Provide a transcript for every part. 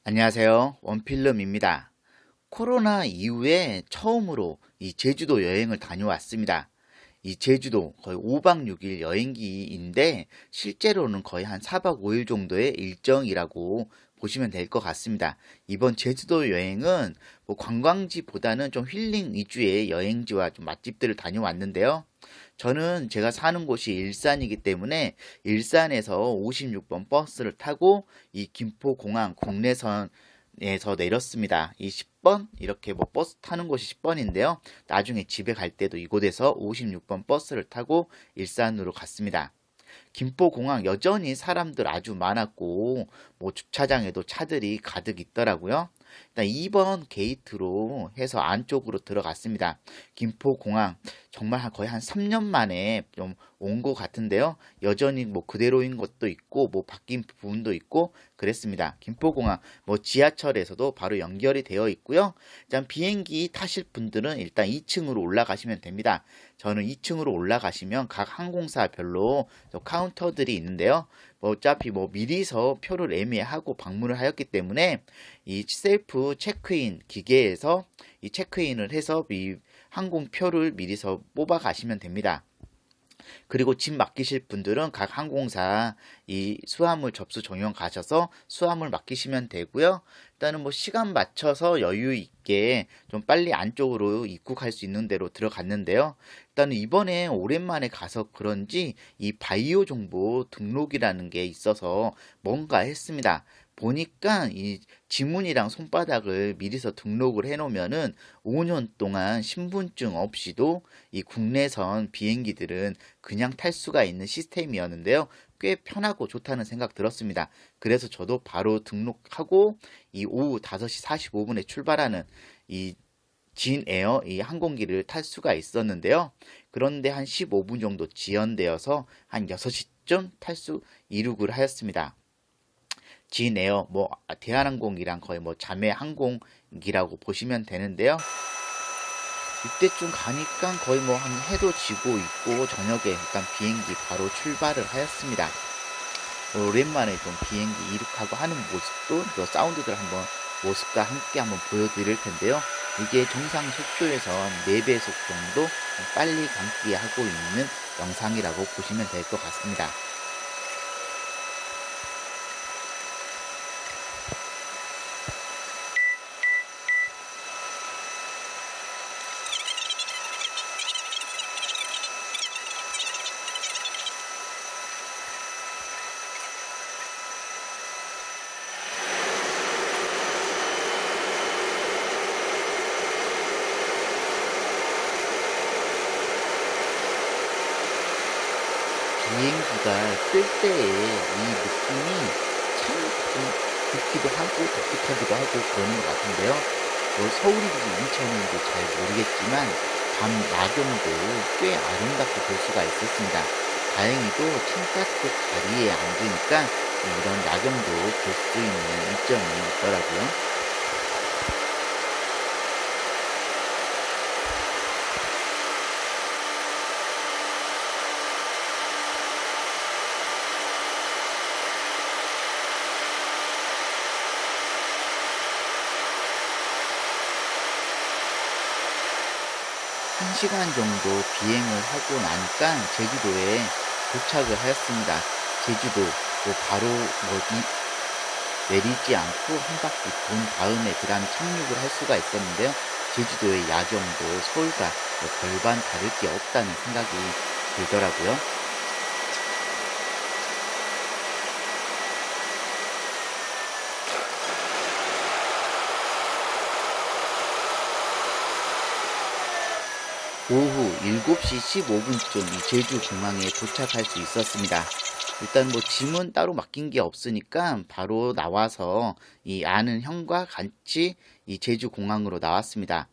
안녕하세요. 원필름입니다. 코로나 이후에 처음으로 이 제주도 여행을 다녀왔습니다. 이 제주도 거의 5박 6일 여행기인데 실제로는 거의 한 4박 5일 정도의 일정이라고 보시면 될 것 같습니다. 이번 제주도 여행은 뭐 관광지보다는 좀 힐링 위주의 여행지와 좀 맛집들을 다녀왔는데요. 저는 제가 사는 곳이 일산이기 때문에 일산에서 56번 버스를 타고 이 김포공항 국내선에서 내렸습니다. 이 10번 이렇게 뭐 버스 타는 곳이 10번인데요. 나중에 집에 갈 때도 이곳에서 56번 버스를 타고 일산으로 갔습니다. 김포공항 여전히 사람들 아주 많았고 뭐 주차장에도 차들이 가득 있더라고요. 일단 2번 게이트로 해서 안쪽으로 들어갔습니다. 김포공항 정말 거의 한 3년 만에 좀 온 것 같은데요. 여전히 뭐 그대로인 것도 있고 뭐 바뀐 부분도 있고 그랬습니다. 김포공항 뭐 지하철에서도 바로 연결이 되어 있고요. 일단 비행기 타실 분들은 일단 2층으로 올라가시면 됩니다. 저는 2층으로 올라가시면 각 항공사별로 카운터들이 있는데요. 뭐 어차피 뭐 미리서 표를 예매하고 방문을 하였기 때문에 이 셀프 체크인 기계에서 이 체크인을 해서 이 항공표를 미리서 뽑아 가시면 됩니다. 그리고 짐 맡기실 분들은 각 항공사 이 수화물 접수 정형 가셔서 수화물 맡기시면 되고요. 일단은 뭐 시간 맞춰서 여유 있게 좀 빨리 안쪽으로 입국할 수 있는 대로 들어갔는데요. 일단은 이번에 오랜만에 가서 그런지 이 바이오 정보 등록이라는 게 있어서 뭔가 했습니다. 보니까 이 지문이랑 손바닥을 미리서 등록을 해 놓으면은 5년 동안 신분증 없이도 이 국내선 비행기들은 그냥 탈 수가 있는 시스템이었는데요. 꽤 편하고 좋다는 생각 들었습니다. 그래서 저도 바로 등록하고 이 오후 5시 45분에 출발하는 이 진에어 이 항공기를 탈 수가 있었는데요. 그런데 한 15분 정도 지연되어서 한 6시쯤 탈 수 이륙을 하였습니다. 진에어 뭐 대한항공이랑 거의 뭐 자매 항공기라고 보시면 되는데요. 이때쯤 가니까 거의 뭐 한 해도 지고 있고 저녁에 일단 비행기 바로 출발을 하였습니다. 오랜만에 좀 비행기 이륙하고 하는 모습도 또 사운드들 한번 모습과 함께 한번 보여드릴 텐데요. 이게 정상 속도에서 한 4배속 정도 빨리 감기 하고 있는 영상이라고 보시면 될 것 같습니다. 비행기가 뜰 때의 이 느낌이 참 좋기도 하고 독특하기도 하고 그러는 것 같은데요. 뭐 서울인지 인천인지 잘 모르겠지만 밤 야경도 꽤 아름답게 볼 수가 있었습니다. 다행히도 창가 쪽 자리에 앉으니까 이런 야경도 볼 수 있는 이점이 있더라고요. 한 시간 정도 비행을 하고 나니까 제주도에 도착을 하였습니다. 제주도 뭐 바로 내리지 않고 한 바퀴 돈 다음에 그 다음에 착륙을 할 수가 있었는데요. 제주도의 야경도 서울과 뭐 별반 다를 게 없다는 생각이 들더라고요. 오후 7시 15분쯤 이 제주 공항에 도착할 수 있었습니다. 일단 뭐 짐은 따로 맡긴 게 없으니까 바로 나와서 이 아는 형과 같이 이 제주 공항으로 나왔습니다.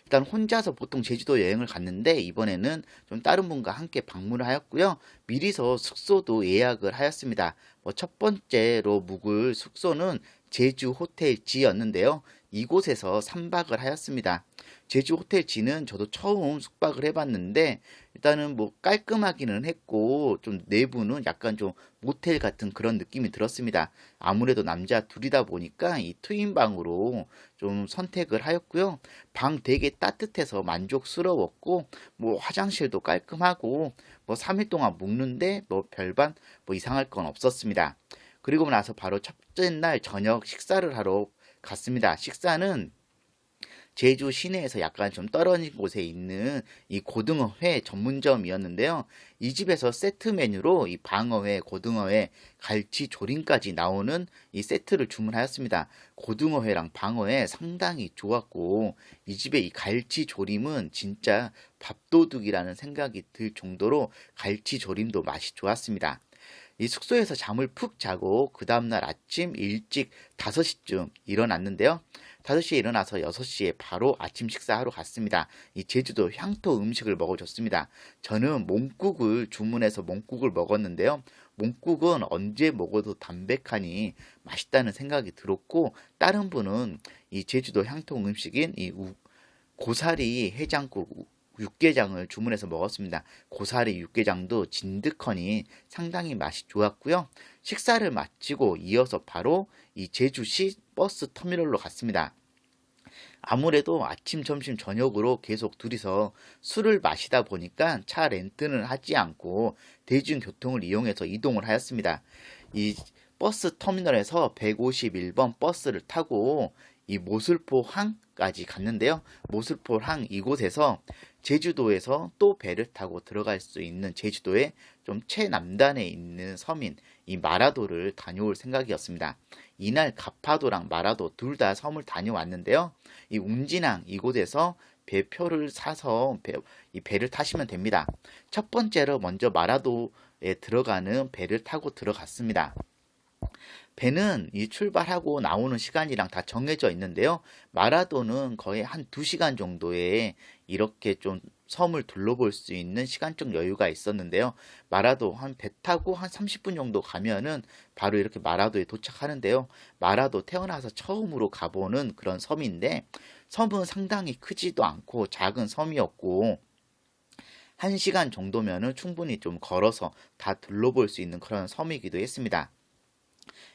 일단 혼자서 보통 제주도 여행을 갔는데 이번에는 좀 다른 분과 함께 방문을 하였고요. 미리서 숙소도 예약을 하였습니다. 뭐 첫 번째로 묵을 숙소는 제주 호텔지였는데요. 이곳에서 3박을 하였습니다. 제주 호텔지는 저도 처음 숙박을 해봤는데 일단은 뭐 깔끔하기는 했고 좀 내부는 약간 좀 모텔 같은 그런 느낌이 들었습니다. 아무래도 남자 둘이다 보니까 이 트윈방으로 좀 선택을 하였고요. 방 되게 따뜻해서 만족스러웠고 뭐 화장실도 깔끔하고 뭐 3일 동안 묵는데 뭐 별반 뭐 이상할 건 없었습니다. 그리고 나서 바로 첫째 날 저녁 식사를 하러 갔습니다. 식사는 제주 시내에서 약간 좀 떨어진 곳에 있는 이 고등어회 전문점이었는데요. 이 집에서 세트 메뉴로 이 방어회, 고등어회, 갈치 조림까지 나오는 이 세트를 주문하였습니다. 고등어회랑 방어회 상당히 좋았고 이 집의 이 갈치 조림은 진짜 밥도둑이라는 생각이 들 정도로 갈치 조림도 맛이 좋았습니다. 이 숙소에서 잠을 푹 자고 그 다음날 아침 일찍 5시쯤 일어났는데요. 5시에 일어나서 6시에 바로 아침 식사하러 갔습니다. 이 제주도 향토 음식을 먹어줬습니다. 저는 몽국을 주문해서 몽국을 먹었는데요. 몽국은 언제 먹어도 담백하니 맛있다는 생각이 들었고 다른 분은 이 제주도 향토 음식인 이 고사리 해장국 육개장을 주문해서 먹었습니다. 고사리 육개장도 진득하니 상당히 맛이 좋았고요. 식사를 마치고 이어서 바로 이 제주시 버스 터미널로 갔습니다. 아무래도 아침, 점심, 저녁으로 계속 둘이서 술을 마시다 보니까 차 렌트는 하지 않고 대중교통을 이용해서 이동을 하였습니다. 이 버스 터미널에서 151번 버스를 타고 이 모슬포 항까지 갔는데요. 모슬포 항 이곳에서 제주도에서 또 배를 타고 들어갈 수 있는 제주도의 좀 최남단에 있는 섬인 이 마라도를 다녀올 생각이었습니다. 이날 가파도랑 마라도 둘 다 섬을 다녀왔는데요. 이 웅진항 이곳에서 배표를 사서 이 배를 타시면 됩니다. 첫 번째로 먼저 마라도에 들어가는 배를 타고 들어갔습니다. 배는 이 출발하고 나오는 시간이랑 다 정해져 있는데요. 마라도는 거의 한 2시간 정도에 이렇게 좀 섬을 둘러볼 수 있는 시간적 여유가 있었는데요. 마라도 한 배 타고 한 30분 정도 가면은 바로 이렇게 마라도에 도착하는데요. 마라도 태어나서 처음으로 가보는 그런 섬인데 섬은 상당히 크지도 않고 작은 섬이었고 1시간 정도면은 충분히 좀 걸어서 다 둘러볼 수 있는 그런 섬이기도 했습니다.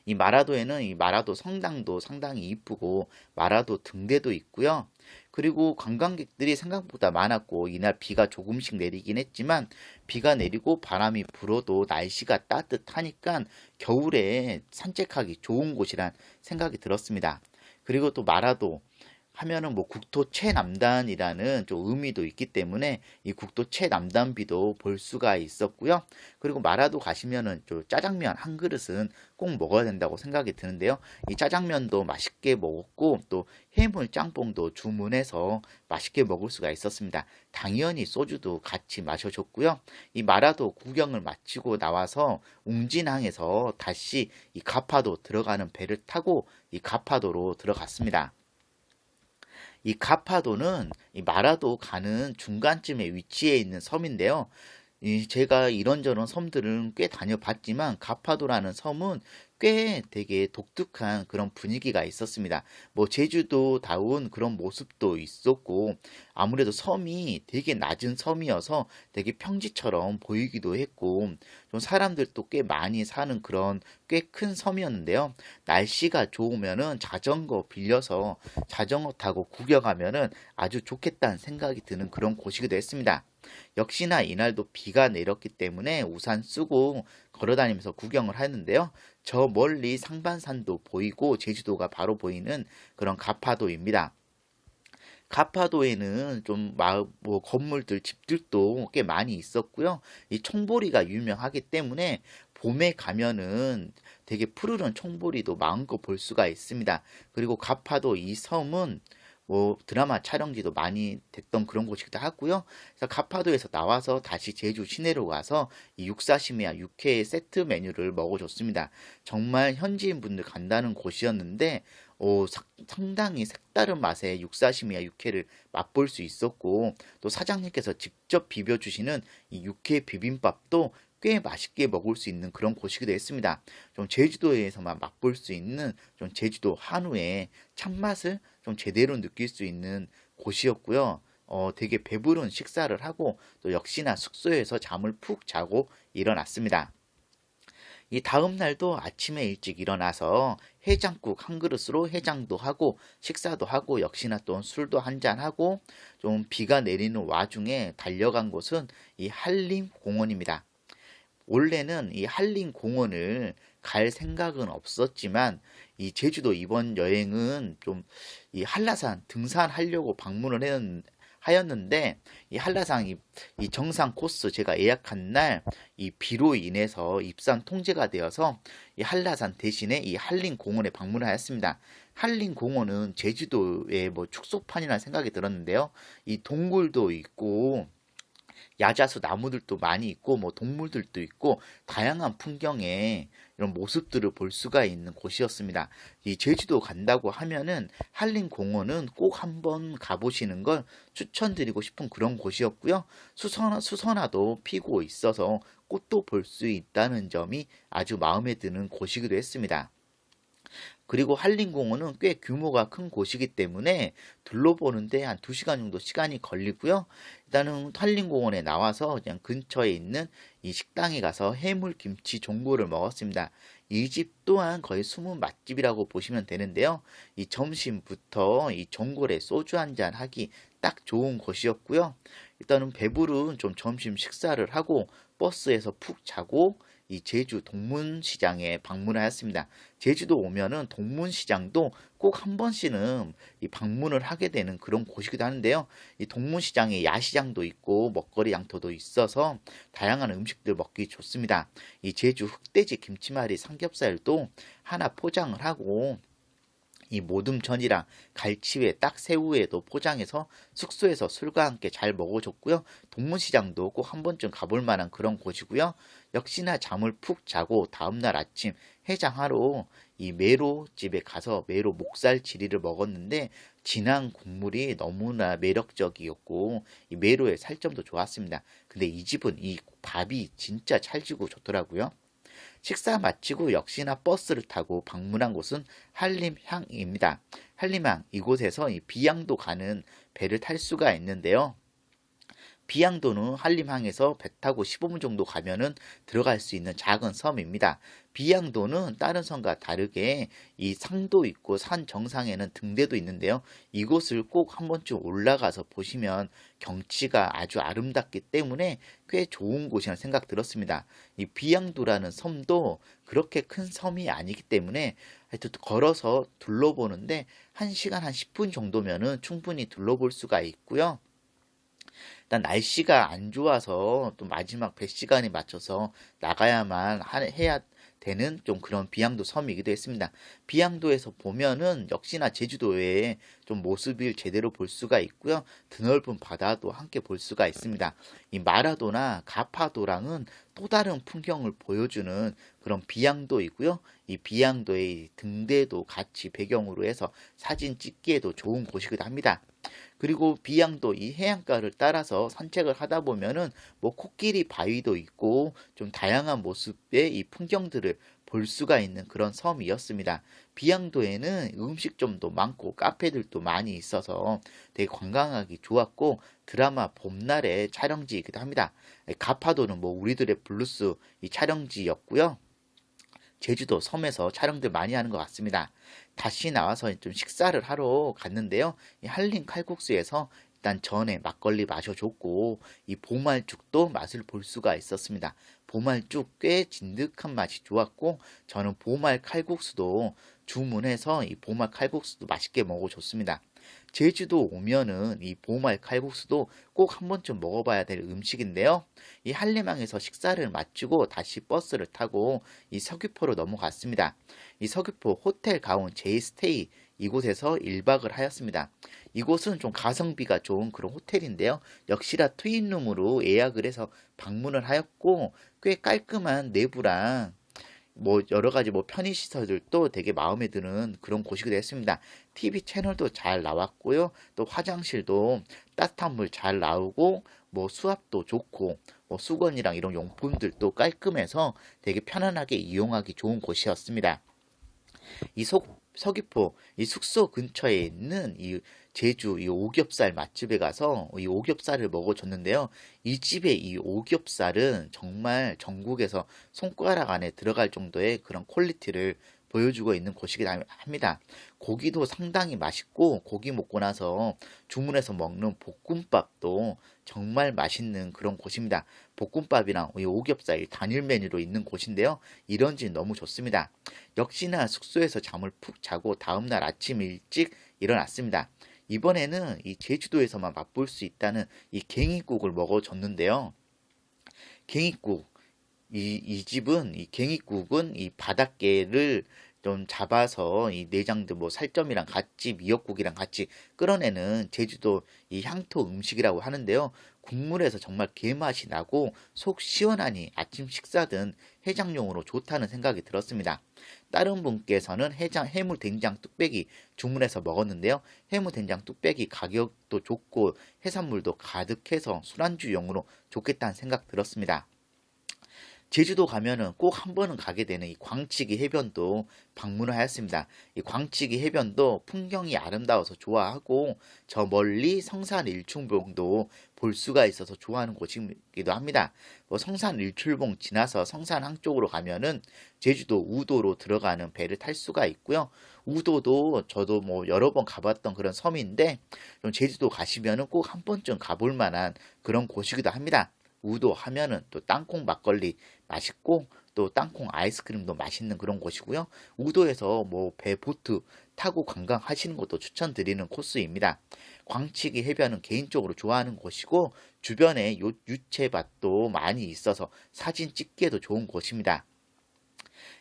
이 마라도에는 이 마라도 성당도 상당히 이쁘고 마라도 등대도 있고요. 그리고 관광객들이 생각보다 많았고 이날 비가 조금씩 내리긴 했지만 비가 내리고 바람이 불어도 날씨가 따뜻하니까 겨울에 산책하기 좋은 곳이란 생각이 들었습니다. 그리고 또 마라도 하면은 뭐 국토 최남단이라는 좀 의미도 있기 때문에 이 국토 최남단비도 볼 수가 있었고요. 그리고 마라도 가시면은 좀 짜장면 한 그릇은 꼭 먹어야 된다고 생각이 드는데요. 이 짜장면도 맛있게 먹었고 또 해물 짬뽕도 주문해서 맛있게 먹을 수가 있었습니다. 당연히 소주도 같이 마셔줬고요. 이 마라도 구경을 마치고 나와서 웅진항에서 다시 이 가파도 들어가는 배를 타고 이 가파도로 들어갔습니다. 이 가파도는 이 마라도 가는 중간쯤에 위치해 있는 섬인데요. 제가 이런저런 섬들은 꽤 다녀봤지만 가파도라는 섬은 꽤 되게 독특한 그런 분위기가 있었습니다. 뭐 제주도다운 그런 모습도 있었고 아무래도 섬이 되게 낮은 섬이어서 되게 평지처럼 보이기도 했고 좀 사람들도 꽤 많이 사는 그런 꽤 큰 섬이었는데요. 날씨가 좋으면은 자전거 빌려서 자전거 타고 구경하면은 아주 좋겠다는 생각이 드는 그런 곳이기도 했습니다. 역시나 이날도 비가 내렸기 때문에 우산 쓰고 걸어다니면서 구경을 하는데요. 저 멀리 상반산도 보이고 제주도가 바로 보이는 그런 가파도입니다. 가파도에는 좀 뭐 건물들, 집들도 꽤 많이 있었고요. 이 총보리가 유명하기 때문에 봄에 가면은 되게 푸르른 총보리도 마음껏 볼 수가 있습니다. 그리고 가파도 이 섬은 뭐 드라마 촬영지도 많이 됐던 그런 곳이기도 하고요. 그래서 가파도에서 나와서 다시 제주 시내로 가서 이 육사시미와 육회 세트 메뉴를 먹어줬습니다. 정말 현지인 분들 간다는 곳이었는데 상당히 색다른 맛의 육사시미와 육회를 맛볼 수 있었고 또 사장님께서 직접 비벼주시는 이 육회 비빔밥도 꽤 맛있게 먹을 수 있는 그런 곳이기도 했습니다. 좀 제주도에서만 맛볼 수 있는 좀 제주도 한우의 참맛을 좀 제대로 느낄 수 있는 곳이었고요. 되게 배부른 식사를 하고 또 역시나 숙소에서 잠을 푹 자고 일어났습니다. 이 다음 날도 아침에 일찍 일어나서 해장국 한 그릇으로 해장도 하고 식사도 하고 역시나 또 술도 한잔 하고 좀 비가 내리는 와중에 달려간 곳은 이 한림공원입니다. 원래는 이 한림공원을 갈 생각은 없었지만 이 제주도 이번 여행은 좀 이 한라산 등산하려고 하였는데 이 한라산 이 정상 코스 제가 예약한 날 이 비로 인해서 입산 통제가 되어서 이 한라산 대신에 이 한림공원에 방문을 하였습니다. 한림공원은 제주도의 뭐 축소판이라는 생각이 들었는데요. 이 동굴도 있고 야자수 나무들도 많이 있고 뭐 동물들도 있고 다양한 풍경의 이런 모습들을 볼 수가 있는 곳이었습니다. 이 제주도 간다고 하면은 한림공원은 꼭 한번 가보시는 걸 추천드리고 싶은 그런 곳이었고요. 수선화도 피고 있어서 꽃도 볼 수 있다는 점이 아주 마음에 드는 곳이기도 했습니다. 그리고 한림공원은 꽤 규모가 큰 곳이기 때문에 둘러보는데 한 2시간 정도 시간이 걸리고요. 일단은 한림공원에 나와서 그냥 근처에 있는 이 식당에 가서 해물김치 종골을 먹었습니다. 이 집 또한 거의 숨은 맛집이라고 보시면 되는데요. 이 점심부터 이 종골에 소주 한잔 하기 딱 좋은 곳이었고요. 일단은 배부른 좀 점심 식사를 하고 버스에서 푹 자고 이 제주 동문시장에 방문하였습니다. 제주도 오면은 동문시장도 꼭 한 번씩은 이 방문을 하게 되는 그런 곳이기도 하는데요. 이 동문시장에 야시장도 있고 먹거리 장터도 있어서 다양한 음식들 먹기 좋습니다. 이 제주 흑돼지 김치말이 삼겹살도 하나 포장을 하고 이 모듬전이랑 갈치회, 딱새우회도 포장해서 숙소에서 술과 함께 잘 먹어줬고요. 동문시장도 꼭 한 번쯤 가볼 만한 그런 곳이고요. 역시나 잠을 푹 자고 다음날 아침 해장하러 이 메로집에 가서 메로 목살치리를 먹었는데 진한 국물이 너무나 매력적이었고 이 메로의 살점도 좋았습니다. 근데 이 집은 이 밥이 진짜 찰지고 좋더라고요. 식사 마치고 역시나 버스를 타고 방문한 곳은 한림항입니다. 한림항 이곳에서 이 비양도 가는 배를 탈 수가 있는데요. 비양도는 한림항에서 배 타고 15분 정도 가면은 들어갈 수 있는 작은 섬입니다. 비양도는 다른 섬과 다르게 이 상도 있고 산 정상에는 등대도 있는데요. 이곳을 꼭 한 번쯤 올라가서 보시면 경치가 아주 아름답기 때문에 꽤 좋은 곳이라는 생각 들었습니다. 이 비양도라는 섬도 그렇게 큰 섬이 아니기 때문에 하여튼 걸어서 둘러보는데 1시간 한 10분 정도면은 충분히 둘러볼 수가 있고요. 일단 날씨가 안 좋아서 또 마지막 배 시간에 맞춰서 나가야만 해야 되는 좀 그런 비양도 섬이기도 했습니다. 비양도에서 보면은 역시나 제주도의 좀 모습을 제대로 볼 수가 있고요. 드넓은 바다도 함께 볼 수가 있습니다. 이 마라도나 가파도랑은 또 다른 풍경을 보여주는 그런 비양도이고요. 이 비양도의 등대도 같이 배경으로 해서 사진 찍기에도 좋은 곳이기도 합니다. 그리고 비양도 이 해안가를 따라서 산책을 하다 보면은 뭐 코끼리 바위도 있고 좀 다양한 모습의 이 풍경들을 볼 수가 있는 그런 섬이었습니다. 비양도에는 음식점도 많고 카페들도 많이 있어서 되게 관광하기 좋았고 드라마 봄날의 촬영지이기도 합니다. 가파도는 뭐 우리들의 블루스 이 촬영지였고요. 제주도 섬에서 촬영들 많이 하는 것 같습니다. 다시 나와서 좀 식사를 하러 갔는데요. 이 한림 칼국수에서 일단 전에 막걸리 마셔줬고 이 보말죽도 맛을 볼 수가 있었습니다. 보말죽 꽤 진득한 맛이 좋았고 저는 보말 칼국수도 주문해서 이 보말 칼국수도 맛있게 먹어줬습니다. 제주도 오면은 이 보말 칼국수도 꼭 한 번쯤 먹어봐야 될 음식인데요. 이 한림항에서 식사를 마치고 다시 버스를 타고 이 서귀포로 넘어갔습니다. 이 서귀포 호텔 가운 제이스테이 이곳에서 1박을 하였습니다. 이곳은 좀 가성비가 좋은 그런 호텔인데요. 역시나 트윈룸으로 예약을 해서 방문을 하였고 꽤 깔끔한 내부랑 뭐 여러 가지 뭐 편의 시설들도 되게 마음에 드는 그런 곳이기도 했습니다. TV 채널도 잘 나왔고요. 또 화장실도 따뜻한 물 잘 나오고 뭐 수압도 좋고 뭐 수건이랑 이런 용품들도 깔끔해서 되게 편안하게 이용하기 좋은 곳이었습니다. 이 서귀포 이 숙소 근처에 있는 이 제주 이 오겹살 맛집에 가서 이 오겹살을 먹어줬는데요. 이 집의 이 오겹살은 정말 전국에서 손가락 안에 들어갈 정도의 그런 퀄리티를 보여주고 있는 곳이긴 합니다. 고기도 상당히 맛있고 고기 먹고 나서 주문해서 먹는 볶음밥도 정말 맛있는 그런 곳입니다. 볶음밥이랑 이 오겹살 단일 메뉴로 있는 곳인데요. 이런 집 너무 좋습니다. 역시나 숙소에서 잠을 푹 자고 다음날 아침 일찍 일어났습니다. 이번에는 이 제주도에서만 맛볼 수 있다는 이 갱이국을 먹어줬는데요. 갱이국, 이 집은 이 갱이국은 이 바닷게를 좀 잡아서 이 내장들 뭐 살점이랑 같이 미역국이랑 같이 끓여내는 제주도 이 향토 음식이라고 하는데요. 국물에서 정말 게맛이 나고 속 시원하니 아침 식사든 해장용으로 좋다는 생각이 들었습니다. 다른 분께서는 해물 된장 뚝배기 주문해서 먹었는데요. 해물 된장 뚝배기 가격도 좋고 해산물도 가득해서 술안주용으로 좋겠다는 생각 들었습니다. 제주도 가면은 꼭 한 번은 가게 되는 이 광치기 해변도 방문을 하였습니다. 이 광치기 해변도 풍경이 아름다워서 좋아하고 저 멀리 성산 일출봉도 볼 수가 있어서 좋아하는 곳이기도 합니다. 뭐 성산 일출봉 지나서 성산 한쪽으로 가면은 제주도 우도로 들어가는 배를 탈 수가 있고요. 우도도 저도 뭐 여러 번 가봤던 그런 섬인데 좀 제주도 가시면은 꼭 한 번쯤 가볼 만한 그런 곳이기도 합니다. 우도 하면은 또 땅콩 막걸리 맛있고 또 땅콩 아이스크림도 맛있는 그런 곳이고요. 우도에서 뭐 배 보트 타고 관광하시는 것도 추천드리는 코스입니다. 광치기 해변은 개인적으로 좋아하는 곳이고 주변에 유채밭도 많이 있어서 사진 찍기에도 좋은 곳입니다.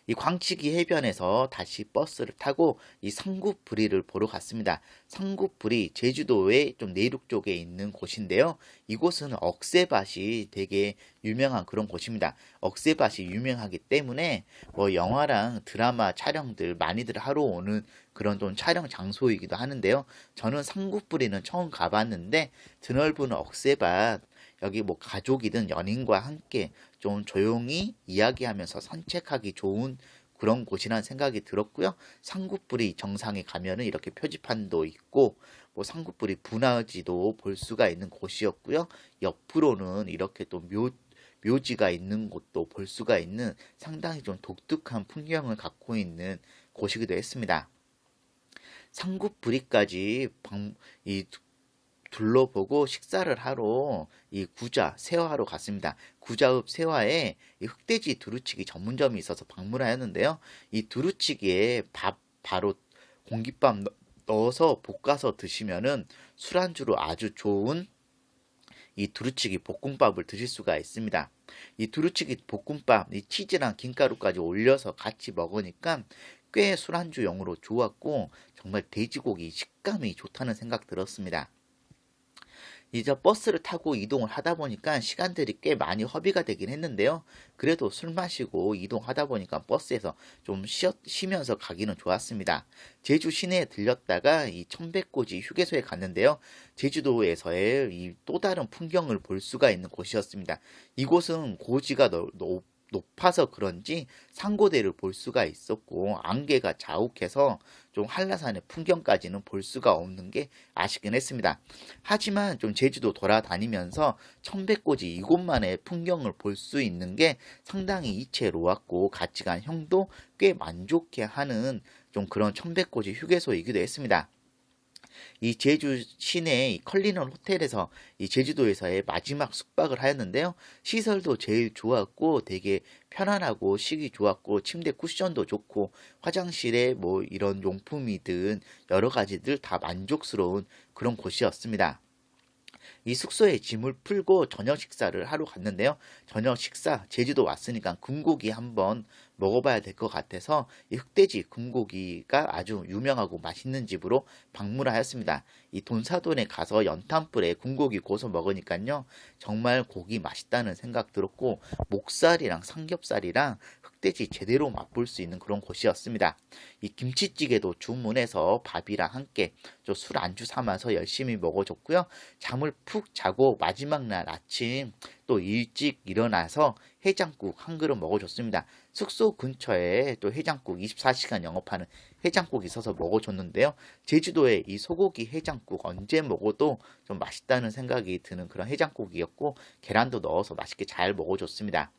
이 광치기 해변에서 다시 버스를 타고 이 상구부리를 보러 갔습니다. 상구부리 제주도의 좀 내륙 쪽에 있는 곳인데요. 이곳은 억새밭이 되게 유명한 그런 곳입니다. 억새밭이 유명하기 때문에 뭐 영화랑 드라마 촬영들 많이들 하러 오는 그런 좀 촬영 장소이기도 하는데요. 저는 상구부리는 처음 가봤는데 드넓은 억새밭 여기 뭐 가족이든 연인과 함께 좀 조용히 이야기하면서 산책하기 좋은 그런 곳이라는 생각이 들었고요. 상구뿌리 정상에 가면은 이렇게 표지판도 있고 뭐 상구뿌리 분화지도 볼 수가 있는 곳이었고요. 옆으로는 이렇게 또 묘지가 있는 곳도 볼 수가 있는 상당히 좀 독특한 풍경을 갖고 있는 곳이기도 했습니다. 상구뿌리까지 둘러보고 식사를 하러 이 구자 세화로 갔습니다. 구자읍 세화에 이 흑돼지 두루치기 전문점이 있어서 방문하였는데요. 이 두루치기에 밥 바로 공깃밥 넣어서 볶아서 드시면은 술안주로 아주 좋은 이 두루치기 볶음밥을 드실 수가 있습니다. 이 두루치기 볶음밥, 이 치즈랑 김가루까지 올려서 같이 먹으니까 꽤 술안주용으로 좋았고 정말 돼지고기 식감이 좋다는 생각 들었습니다. 이제 버스를 타고 이동을 하다 보니까 시간들이 꽤 많이 허비가 되긴 했는데요. 그래도 술 마시고 이동하다 보니까 버스에서 좀 쉬면서 가기는 좋았습니다. 제주 시내에 들렸다가 이 천백고지 휴게소에 갔는데요. 제주도에서의 이 또 다른 풍경을 볼 수가 있는 곳이었습니다. 이곳은 고지가 높아서 그런지 상고대를 볼 수가 있었고 안개가 자욱해서 좀 한라산의 풍경까지는 볼 수가 없는 게 아쉽긴 했습니다. 하지만 좀 제주도 돌아다니면서 천백고지 이곳만의 풍경을 볼 수 있는 게 상당히 이채로웠고 같이 간 형도 꽤 만족해 하는 좀 그런 천백고지 휴게소이기도 했습니다. 이 제주 시내 컬리넌 호텔에서 이 제주도에서의 마지막 숙박을 하였는데요. 시설도 제일 좋았고 되게 편안하고 쉬기 좋았고 침대 쿠션도 좋고 화장실에 뭐 이런 용품이든 여러 가지들 다 만족스러운 그런 곳이었습니다. 이 숙소에 짐을 풀고 저녁 식사를 하러 갔는데요. 저녁 식사 제주도 왔으니까 금고기 한번 먹어봐야 될 것 같아서 이 흑돼지 금고기가 아주 유명하고 맛있는 집으로 방문하였습니다. 이 돈사돈에 가서 연탄불에 금고기 구워서 먹으니까요. 정말 고기 맛있다는 생각 들었고 목살이랑 삼겹살이랑 흑돼지 제대로 맛볼 수 있는 그런 곳이었습니다. 이 김치찌개도 주문해서 밥이랑 함께 술 안주 삼아서 열심히 먹어줬고요. 잠을 푹 자고 마지막 날 아침 또 일찍 일어나서 해장국 한 그릇 먹어줬습니다. 숙소 근처에 또 해장국 24시간 영업하는 해장국이 있어서 먹어줬는데요. 제주도에 이 소고기 해장국 언제 먹어도 좀 맛있다는 생각이 드는 그런 해장국이었고 계란도 넣어서 맛있게 잘 먹어줬습니다.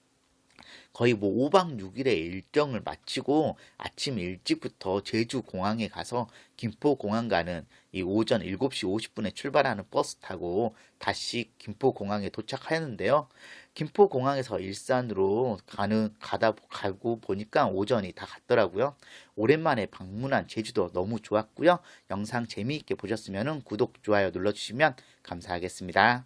거의 뭐 5박 6일의 일정을 마치고 아침 일찍부터 제주 공항에 가서 김포 공항 가는 이 오전 7시 50분에 출발하는 버스 타고 다시 김포 공항에 도착하였는데요. 김포 공항에서 일산으로 가고 보니까 오전이 다 갔더라고요. 오랜만에 방문한 제주도 너무 좋았고요. 영상 재미있게 보셨으면 구독, 좋아요 눌러주시면 감사하겠습니다.